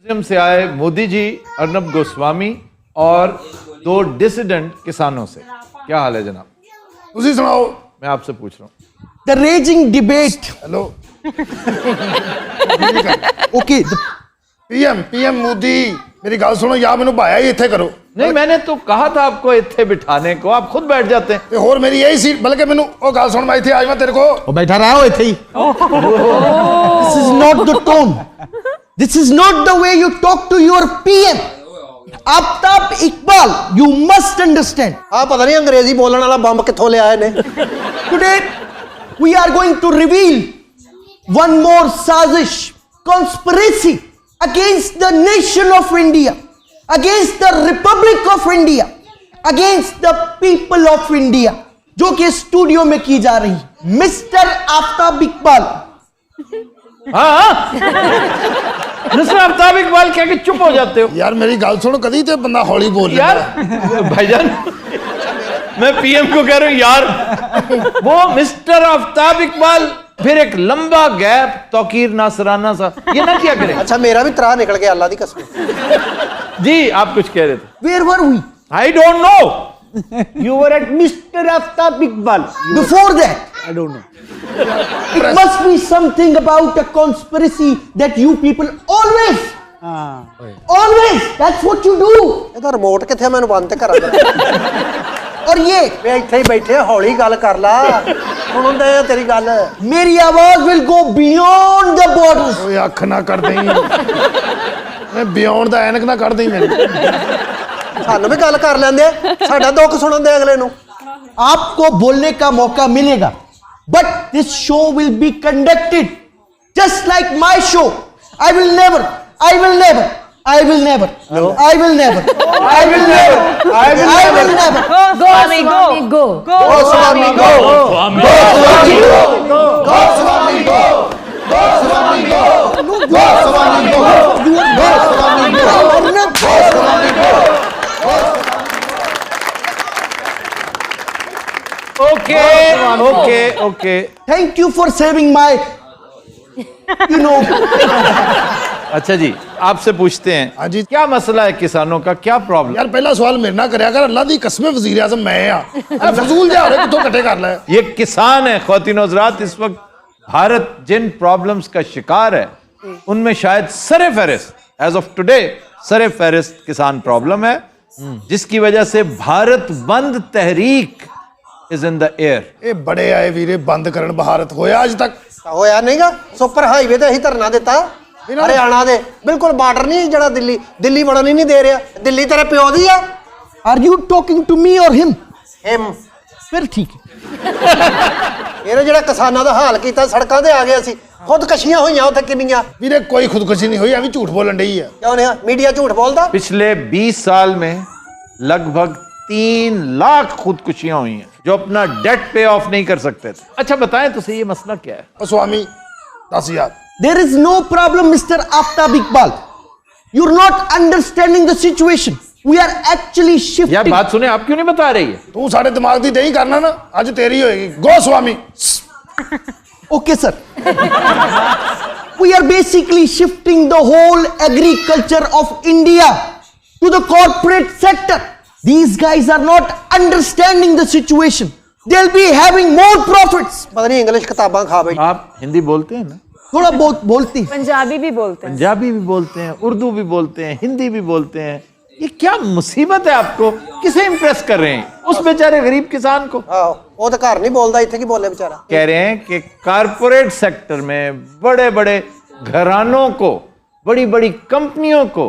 Museum से आए मोदी जी, अर्नब गोस्वामी और दो डिसिडेंट किसानों से। क्या हाल है जनाब? तुसी सुनाओ। मैं आपसे पूछ रहा हूँ। The raging debate. Hello Okay. PM Modi मेरी गल सुनो या मैनू भाया ही इत्थे करो। नहीं, मैंने तो कहा था आपको इत्थे बिठाने को, आप खुद बैठ जाते हैं। ते होर मेरी यही सीट बल्कि मैनू ओ गल सुन मैं इत्थे आज मैं तेरे को वो बैठा रहा हो इत्थे ही. This is not the tone. This is not the way you talk to your PM. Aftab Iqbal, you must understand. ਆ ਪਤਾ ਨਹੀਂ ਅੰਗਰੇਜ਼ੀ ਬੋਲਣ ਵਾਲਾ ਬੰਬ ਕਿੱਥੋਂ ਲਿਆਏ ਨੇ। Today we are going to reveal one more sazish, conspiracy against the nation of India, against the Republic of India, against the people of India, जो कि स्टूडियो में की जा रही है। मिस्टर आफ्ताब इकबाल, हाँ मिस्टर आफ्ताब इकबाल क्या कि चुप हो जाते हो यार मेरी गल सुनो कदी ते बंदा हौली बोल यार? भाईजान मैं पीएम को कह रहा हूं यार, वो मिस्टर आफ्ताब इकबाल, फिर एक लंबा गैप, तौकीर नासराना सा, ये ना क्या करें। अच्छा मेरा भी त्राह निकल गया अल्लाह दी कसम। जी आप कुछ कह रहे थे। where were we? I don't know. You were at Mr. Aftab Iqbal. Before that, I don't know. It must be something about a conspiracy that you people always, that's what you do. ਇਹਦਾ remote ਕਿੱਥੇ ਆ? ਮੈਨੂੰ ਬੰਦ ਤੇ ਕਰਾ ਦੇ। और ये ਵੇ ਇੱਥੇ ਹੀ ਬੈਠੇ ਹੌਲੀ ਗੱਲ ਕਰ ਲਾ, ਸੁਣਦੇ ਆ ਤੇਰੀ ਗੱਲ। मेरी आवाज will go beyond the borders. ओए अख ना कर देई मैं बियॉन्ड दा ऐनक ना कर देई मैनू। ਸਾਨੂੰ ਵੀ ਗੱਲ ਕਰ ਲੈਂਦੇ, ਸਾਡਾ ਦੁੱਖ ਸੁਣਨ ਦੇ अगले ਨੂੰ। आपको बोलने का मौका मिलेगा, but this show will be conducted just like my show. I will never, I will never, I will never, I will never, I will never, I will never. Go, Swami, go. Go. Go. Oh Swami go, go Swami go, go Swami go, go Swami go, go Swami go, go Swami go, go Swami go. Okay okay okay. Thank you for saving my, अच्छा जी, आपसे पूछते हैं। हाँ जी। क्या मसला है किसानों का, क्या प्रॉब्लम? यार पहला सवाल मेरे ना करया कर, अल्लाह दी कसम वजीर आजम मैं आ फजूल जा रहे किथों इकट्ठे कर ले। ये किसान है ख्वातीन हज़रात, इस वक्त भारत जिन प्रॉब्लम्स का शिकार है उनमें शायद सरे फहरिस्त, एज ऑफ टुडे सरे फहरिस्त किसान प्रॉब्लम है, जिसकी वजह से भारत बंद तहरीक इज इन द एयर। ये बड़े आए वीरे बंद करन भारत होया आज तक ਹੋਇਆ ਨਹੀਂਗਾ। ਸੁਪਰ ਹਾਈਵੇ ਤੇ ਅਸੀਂ ਧਰਨਾ ਦਿੱਤਾ ਹਰਿਆਣਾ ਦੇ ਬਿਲਕੁਲ ਬਾਰਡਰ ਨਹੀਂ, ਜਿਹੜਾ ਦਿੱਲੀ ਵੜਨ ਹੀ ਨਹੀਂ ਦੇ ਰਿਹਾ। ਦਿੱਲੀ ਤੇਰੇ ਪਿਓ ਦੀ ਆ। are you talking to me or him? ਹਿਮ फिर ठीक है. ਇਹਨੇ ਜਿਹੜਾ ਕਿਸਾਨਾਂ ਦਾ ਹਾਲ ਕੀਤਾ, ਸੜਕਾਂ ਤੇ ਆ ਗਏ ਅਸੀਂ, ਖੁਦਕਸ਼ੀਆਂ ਹੋਈਆਂ ਉੱਥੇ ਕਿੰਨੀਆਂ। वीरे कोई खुदकुशी नहीं हुई, अभी झूठ बोलन डई है। ਕਿਉਂ ਨਹੀਂ? ਮੀਡੀਆ ਝੂਠ ਬੋਲਦਾ। पिछले 20 साल में लगभग 3 लाख खुदकुशियां हुई हैं जो अपना डेट पे ऑफ नहीं कर सकते थे। अच्छा बताएं तो सही, ये मसला क्या है? ओ स्वामी 10,000 There is no problem, Mr. Aftab Iqbal. You're not understanding the situation. We are actually यार shifting. बात सुने, आप क्यों नहीं बता रही है? तू साढ़े दिमाग दी नहीं करना ना, आज तेरी होएगी। गो स्वामी। Okay, sir. We are basically shifting the whole agriculture of India to the corporate sector. These guys are not understanding the situation. They'll be having more profits. ਪਤਾ ਨਹੀਂ ਇੰਗਲਿਸ਼ ਕਿਤਾਬਾਂ ਖਾ ਬੈਠੇ। आप हिंदी बोलते हैं ना? थोड़ा बहुत बोलती. पंजाबी भी बोलते हैं। पंजाबी भी बोलते हैं, उर्दू भी बोलते हैं, हिंदी भी बोलते हैं। ये क्या मुसीबत है आपको? किसे इंप्रेस कर रहे हैं? उस बेचारे गरीब किसान को। ਆਹੋ ਉਹ ਤਾਂ ਘਰ ਨਹੀਂ ਬੋਲਦਾ, ਇੱਥੇ ਕੀ ਬੋਲੇ ਵਿਚਾਰਾ। कह रहे हैं कि कारपोरेट सेक्टर में बड़े बड़े घरानों को, बड़ी बड़ी कंपनियों को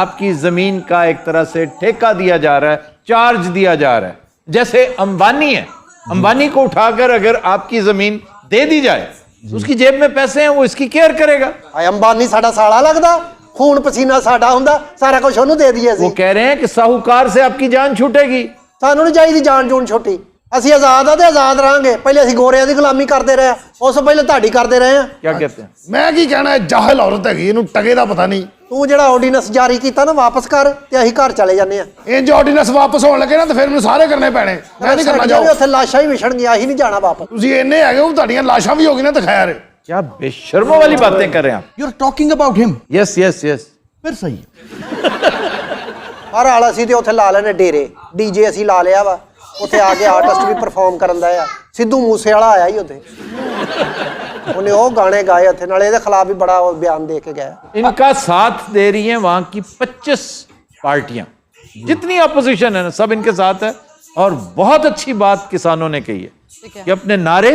आपकी जमीन का एक तरह से ठेका दिया जा रहा है, चार्ज दिया जा रहा है। जैसे अंबानी है, अंबानी को उठाकर अगर आपकी जमीन दे दी जाए तो उसकी जेब में पैसे हैं, वो इसकी केयर करेगा। ਆ ਅੰਬਾਨੀ ਸਾਡਾ ਸਾਲਾ ਲੱਗਦਾ, ਖੂਨ ਪਸੀਨਾ ਸਾਡਾ ਹੁੰਦਾ, ਸਾਰਾ ਕੁਝ ਉਹਨੂੰ ਦੇ ਦਈਏ वो ਅਸੀਂ। कह रहे हैं कि साहूकार से आपकी जान छूटेगी। ਸਾਨੂੰ ਨਹੀਂ ਚਾਹੀਦੀ ਜਾਨ ਜੂਨ ਛੋਟੀ, ਅਸੀਂ ਆਜ਼ਾਦ ਆ ਤੇ ਆਜ਼ਾਦ ਰਹਾਂਗੇ। ਪਹਿਲੇ ਅਸੀਂ ਗੋਰਿਆਂ ਦੀ ਗੁਲਾਮੀ ਕਰਦੇ ਰਹੇ, ਉਸ ਤੋਂ ਪਹਿਲੇ ਤੁਹਾਡੀ ਕਰਦੇ ਰਹੇ ਆ। क्या कहते हैं? मैं की कहना है, जाहिल औरत हैगी, इहनू टके दा पता नहीं। ਤੂੰ ਜਿਹੜਾ ਆਰਡੀਨੈਂਸ ਜਾਰੀ ਕੀਤਾ ਨਾ, ਵਾਪਸ ਕਰ ਤੇ ਅਸੀਂ ਘਰ ਚਲੇ ਜਾਂਦੇ ਆ। इंज ऑर्डीनेंस वापस होने लगे ना तो फिर मैनू सारे करने पैने, मैं नहीं करना ਸਾਡੀਆਂ ਵੀ चाहूँ। ਉੱਥੇ ਲਾਸ਼ਾਂ ਹੀ ਵਿਛਣਗੀਆਂ, ਅਸੀਂ ਨਹੀਂ ਜਾਣਾ ਵਾਪਸ। तुसी इन्ने हैगे हो, तुहाडियां लाशां भी होगी ना तो खैर। क्या बेशर्मों वाली बातें कर रहे हैं आप? You're talking about him. Yes yes yes. फिर सही है। ਹਰ ਹਾਲ ਅਸੀਂ ਤੇ ਉੱਥੇ ਲਾ ਲੈਣੇ ਡੇਰੇ ਡੀਜੇ ਅਸੀਂ ਲਾ ਲਿਆ ਵਾ ਉੱਥੇ ਆ ਕੇ ਆਰਟਿਸਟ ਵੀ ਪਰਫਾਰਮ ਕਰਨ ਦਾ ਆ ਸਿੱਧੂ ਮੂਸੇ ਵਾਲਾ ਆਇਆ ਹੀ ਉੱਥੇ ਉਹਨੇ ਉਹ ਗਾਣੇ ਗਾਏ ਉੱਥੇ ਨਾਲੇ ਇਹਦੇ ਖਿਲਾਫ ਵੀ ਬੜਾ ਉਹ ਬਿਆਨ ਦੇ ਕੇ ਗਿਆ इनका साथ दे रही हैं वहां की 25 पार्टियां, जितनी अपोजिशन है ना सब इनके साथ है। और बहुत अच्छी बात किसानों ने कही है कि अपने नारे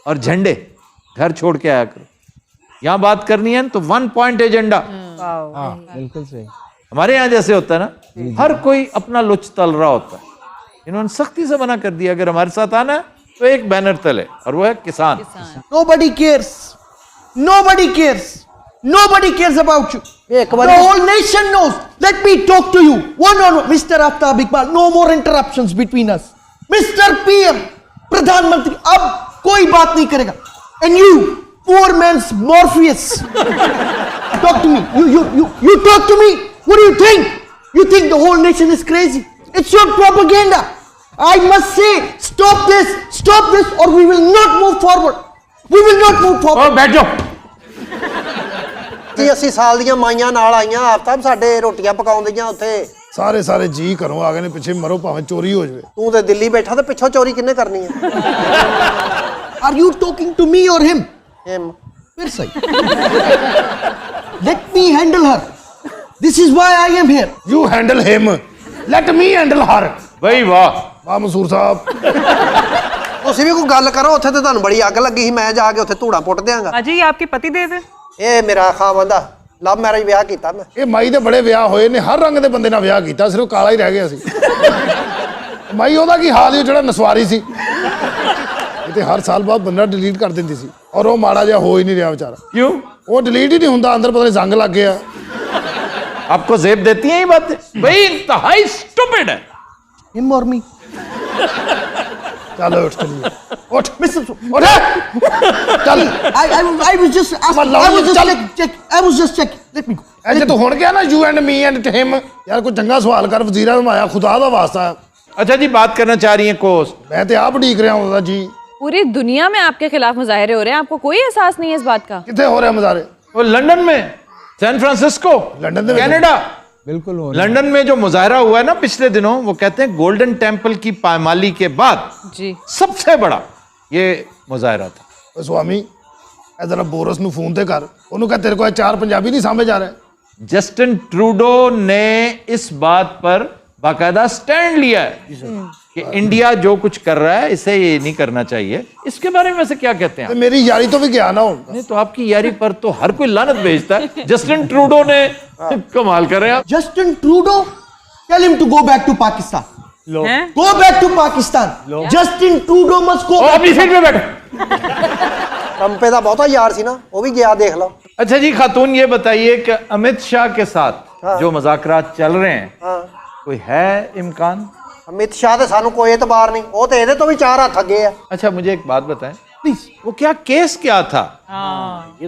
और झंडे घर छोड़ के आया करो। यहां बात करनी है तो 1 पॉइंट एजेंडा। बिल्कुल सही। हमारे यहाँ जैसे होता है ना, हर कोई अपना लुच तल रहा होता है। इन्होंने सख्ती से मना कर दिया, अगर हमारे साथ आना है तो एक बैनर तले, और वो है किसान। Nobody cares. Nobody cares. Nobody cares about you. एक बार The whole nation knows. Let me talk to you one on one. Mr. Aftab Iqbal, no more interruptions between us. Mr. PM, प्रधानमंत्री, अब कोई बात नहीं करेगा. And you, poor man's Morpheus. Talk to me. You talk to me. What do you think? You think the whole nation is crazy? It's your propaganda. I must say, stop this, or we will not move forward. We will not move forward. बैठ जाओ। 80 ਸਾਲ ਦੀਆਂ ਮਾਈਆਂ ਨਾਲ ਆਈਆਂ ਆਫਤਾਬ ਸਾਡੇ ਰੋਟੀਆਂ ਪਕਾਉਂਦੀਆਂ ਉੱਥੇ ਸਾਰੇ ਸਾਰੇ ਜੀ ਘਰੋਂ ਆ ਗਏ ਨੇ ਪਿੱਛੇ ਮਰੋ ਭਾਵੇਂ ਚੋਰੀ ਹੋ ਜਾਵੇ ਤੂੰ ਤੇ ਦਿੱਲੀ ਬੈਠਾ ਤੇ ਪਿੱਛੋਂ ਚੋਰੀ ਕਿੰਨੇ ਕਰਨੀ ਹੈ Are you talking to me or him? ਹਿਮ फिर सही. Let me handle her. This is why I am here. You handle him let me handle her भाई वाह। ਵਾਹ ਮਨਸੂਰ ਸਾਹਿਬ ਤੁਸੀਂ ਵੀ ਕੋਈ ਗੱਲ ਕਰੋ ਉੱਥੇ ਤੇ ਤੁਹਾਨੂੰ ਬੜੀ ਅੱਗ ਲੱਗੀ ਸੀ ਮੈਂ ਜਾ ਕੇ ਉੱਥੇ ਧੂੜਾ ਪੁੱਟ ਦਿਆਂਗਾ अजी ये आपके पति देव है? ਇਹ ਮੇਰਾ ਖਾਵੰਦ ਆ ਲਵ ਮੈਰਿਜ ਵਿਆਹ ਕੀਤਾ ਮੈਂ ਇਹ ਮਾਈ ਦੇ ਬੜੇ ਵਿਆਹ ਹੋਏ ਨੇ ਹਰ ਰੰਗ ਦੇ ਬੰਦੇ ਨਾਲ ਵਿਆਹ ਕੀਤਾ ਸਿਰਫ ਕਾਲਾ ਹੀ ਰਹਿ ਗਿਆ ਸੀ ਮਾਈ ਉਹਦਾ ਕੀ ਹਾਲ ਸੀ ਜਿਹੜਾ ਨਸਵਾਰੀ ਸੀ ਇਹ ਤੇ ਹਰ ਸਾਲ ਬਾਅਦ ਬੰਦਾ ਡਿਲੀਟ ਕਰ ਦਿੰਦੀ ਸੀ ਔਰ ਉਹ ਮਾੜਾ ਜਿਹਾ ਹੋ ਹੀ ਨਹੀਂ ਰਿਹਾ ਵਿਚਾਰਾ क्यों? ਉਹ ਡਿਲੀਟ ਹੀ ਨਹੀਂ ਹੁੰਦਾ ਅੰਦਰ ਪਤਾ ਨਹੀਂ ਜ਼ੰਗ ਲੱਗ ਗਿਆ आपको जेब देती हैं ये बातें? भाई इंतहाई स्टूपिड है। Him or me? ਚੱਲ ਉੱਠ ਚਲੀਏ ਉੱਠ Mr. ਉੱਠ ਚੱਲ I was just asking. I was just checking. Let me go. ਐ ਜੇ ਤੂੰ ਹੁਣ ਗਿਆ ਨਾ ਯੂ ਐਂਡ ਮੀ ਐਂਡ ਹਿਮ ਯਾਰ ਕੋਈ ਚੰਗਾ ਸਵਾਲ ਕਰ ਵਜ਼ੀਰਾਂ ਨੂੰ ਆਇਆ ਖੁਦਾ ਦਾ ਵਾਸਤਾ अच्छा जी, बात करना चाह रही हैं कोस। ਮੈਂ ਤੇ ਆਪ ਉਡੀਕ ਰਿਹਾ ਹੁੰਦਾ ਜੀ पूरी दुनिया में आपके खिलाफ मुजाहरे हो रहे हैं, आपको कोई एहसास नहीं है इस बात का? ਕਿੱਥੇ ਹੋ ਰਿਹਾ ਮਜ਼ਾਰੇ वो लंदन में, सैन फ्रांसिस्को, लंदन में- कनाडा, बिल्कुल लंदन में जो मुजाहरा हुआ है ना पिछले दिनों, वो कहते हैं गोल्डन टेम्पल की पायमाली के बाद जी सबसे बड़ा ये मुजाहरा था। ਓ ਸਵਾਮੀ ਇਹ ਜ਼ਰਾ ਬੋਰਸ ਨੂੰ ਫੋਨ ਤੇ ਕਰ ਉਹਨੂੰ ਕਹ ਤੇਰੇ ਕੋਲ ਚਾਰ ਪੰਜਾਬੀ ਨਹੀਂ ਸਮਝ ਆ ਰਿਹਾ जस्टिन ट्रूडो ने इस बात पर बाकायदा स्टैंड लिया है कि इंडिया जो कुछ कर रहा है इसे ये नहीं करना चाहिए। इसके बारे में वैसे क्या कहते हैं ਤੇ आप? ਮੇਰੀ ਯਾਰੀ ਤੋਂ ਵੀ ਗਿਆ ना ਹੁਣ नहीं तो आपकी यारी पर तो हर कोई लानत भेजता है। जस्टिन ट्रूडो ने कमाल कर रहे हैं आप। Justin Trudeau, tell him to go back to Pakistan. हैं? Go back to Pakistan. Justin Trudeau must go और back. अपनी सीट पे बैठो। ਟੰਪੇ ਦਾ ਬਹੁਤਾ ਯਾਰ ਸੀ ਨਾ ਉਹ ਵੀ ਗਿਆ ਦੇਖ ਲਓ अच्छा जी खातून, ये बताइए कि अमित शाह के साथ जो मुज़ाकरात चल रहे हैं, ਹਾਂ कोई है इम्कान? ਅਮਿਤ ਸ਼ਾਹ ਤੇ ਸਾਨੂੰ ਕੋਈ ਇਤਬਾਰ ਨਹੀਂ ਉਹ ਤੇ ਇਹਦੇ ਤੋਂ ਵੀ ਚਾਰ ਹੱਥ ਅੱਗੇ ਆ अच्छा मुझे एक बात बताएं, Please. वो क्या केस क्या था?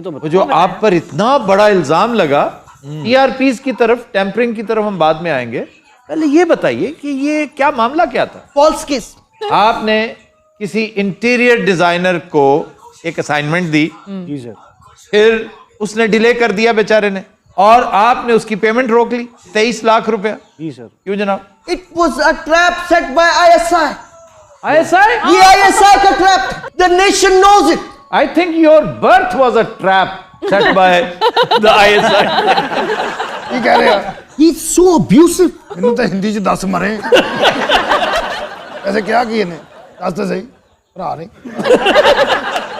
वो जो आप पर इतना बड़ा इल्जाम लगा, टीआरपीज की तरफ, टेम्परिंग की तरफ हम बाद में आएंगे। पहले ये बताइए कि ये क्या मामला क्या था? False case. आपने किसी इंटीरियर डिजाइनर को एक असाइनमेंट दी, फिर उसने डिले कर दिया बेचारे ने, और आपने उसकी पेमेंट रोक ली 23 लाख रुपया। जी सर। क्यों जनाब? It was a trap set by ISI. ISI? ये ISI का trap. The nation knows it. I think your birth was a trap set by the ISI. ਕੀ ਕਹਿ ਰਿਹਾ He's so abusive. ਮੈਨੂੰ ਤਾਂ ਹਿੰਦੀ ਚ ਦੱਸ ਮਰੇ ਐਸੇ ਕਿਹਾ ਕੀ ਇਹਨੇ ਦੱਸ ਤਾਂ ਸਹੀ ਭਰਾ ਨੇ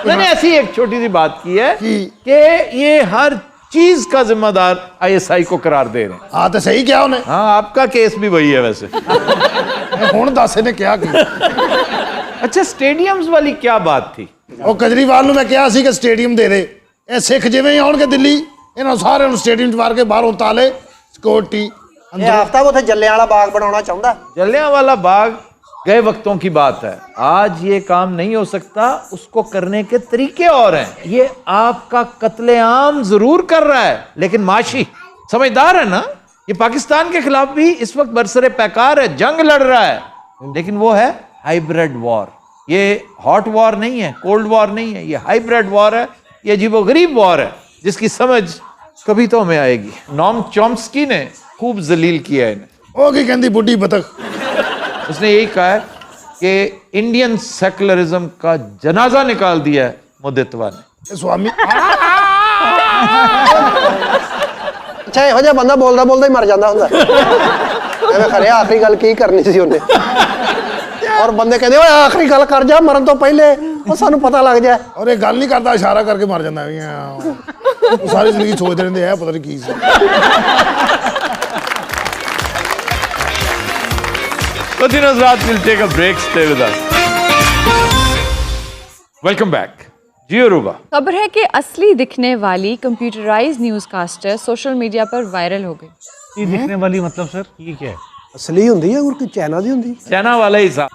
मैंने ऐसी एक छोटी सी बात की है कि ये हर चीज का जिम्मेदार ISI को करार दे रहे हैं। ਹਾਂ ਤੇ ਸਹੀ ਕਿਹਾ ਉਹਨੇ हाँ, आपका केस भी वही है वैसे। ਹੁਣ ਦੱਸ ਇਹਨੇ ਕਿਹਾ ਕੀ अच्छा, स्टेडियम्स वाली क्या बात थी? ਉਹ ਕਜਰੀਵਾਲ ਨੂੰ ਮੈਂ ਕਿਹਾ ਸੀ ਕਿ ਸਟੇਡੀਅਮ ਦੇ ਦੇ ਇਹ ਸਿੱਖ ਜਿਵੇਂ ਹੀ ਆਉਣਗੇ ਦਿੱਲੀ ਇਹਨਾਂ ਸਾਰਿਆਂ ਨੂੰ ਸਟੇਡੀਅਮ ਚ ਵਾਰ ਕੇ ਬਾਹਰੋਂ ਤਾਲੇ ਸਿਕਿਉਰਿਟੀ ਇਹ ਆਫਤਾਬ ਉੱਥੇ ਜੱਲਿਆਂ ਵਾਲਾ ਬਾਗ ਬਣਾਉਣਾ ਚਾਹੁੰਦਾ जलियांवाला बाग गए वक्तों की बात है, आज ये काम नहीं हो सकता, उसको करने के तरीके और हैं। ये आपका कत्लेआम जरूर कर रहा है, लेकिन माशी समझदार है ना। ये पाकिस्तान के खिलाफ भी इस वक्त बरसरे पैकार है, जंग लड़ रहा है, लेकिन वो है हाइब्रिड वॉर। ये हॉट वॉर नहीं है, कोल्ड वॉर नहीं है, ये हाइब्रिड वॉर है, ये अजीबोगरीब वॉर है, जिसकी समझ कभी तो हमें आएगी। नॉम चॉम्स्की ने खूब जलील किया है इन्हें। ਉਹ ਕੀ ਕਹਿੰਦੀ ਬੁੱਢੀ ਬਤਖ उसने यही कहा है कि इंडियन सेकुलरिज्म का जनाजा निकाल दिया है मुदितवा ने। ਇਹ ਸਵਾਮੀ ਅੱਛਾ ਇਹੋ ਜਿਹਾ ਬੰਦਾ ਬੋਲਦਾ ਬੋਲਦਾ ਹੀ ਮਰ ਜਾਂਦਾ ਹੁੰਦਾ ਐਵੇਂ ਖਰੇ ਆਖਰੀ ਗੱਲ ਕੀ ਕਰਨੀ ਸੀ ਉਹਨੇ ਔਰ ਬੰਦੇ ਕਹਿੰਦੇ ਓਏ ਆਖਰੀ ਗੱਲ ਕਰ ਜਾ ਮਰਨ ਤੋਂ ਪਹਿਲੇ ਉਹ ਸਾਨੂੰ ਪਤਾ ਲੱਗ ਜਾ ਔਰ ਇਹ ਗੱਲ ਨਹੀਂ ਕਰਦਾ ਇਸ਼ਾਰਾ ਕਰਕੇ ਮਰ ਜਾਂਦਾ ਵੀ ਉਹ ਸਾਰੀ ਜ਼ਿੰਦਗੀ ਸੋਚਦੇ ਰਹਿੰਦੇ ਆ ਪਤਾ ਨਹੀਂ ਕੀ ਸੀ Ladies and gentlemen, we'll take a break. Stay with us. Welcome back. जियो रूबा। खबर है कि असली दिखने वाली कंप्यूटराइज्ड न्यूज़कास्टर सोशल मीडिया पर वायरल हो गई। ये दिखने वाली मतलब सर ये क्या है? ਅਸਲੀ ਹੁੰਦੀ ਹੈ ਹੋਰ ਕੋਈ ਚਾਈਨਾ ਦੀ ਹੁੰਦੀ चाइना वाला ही साहब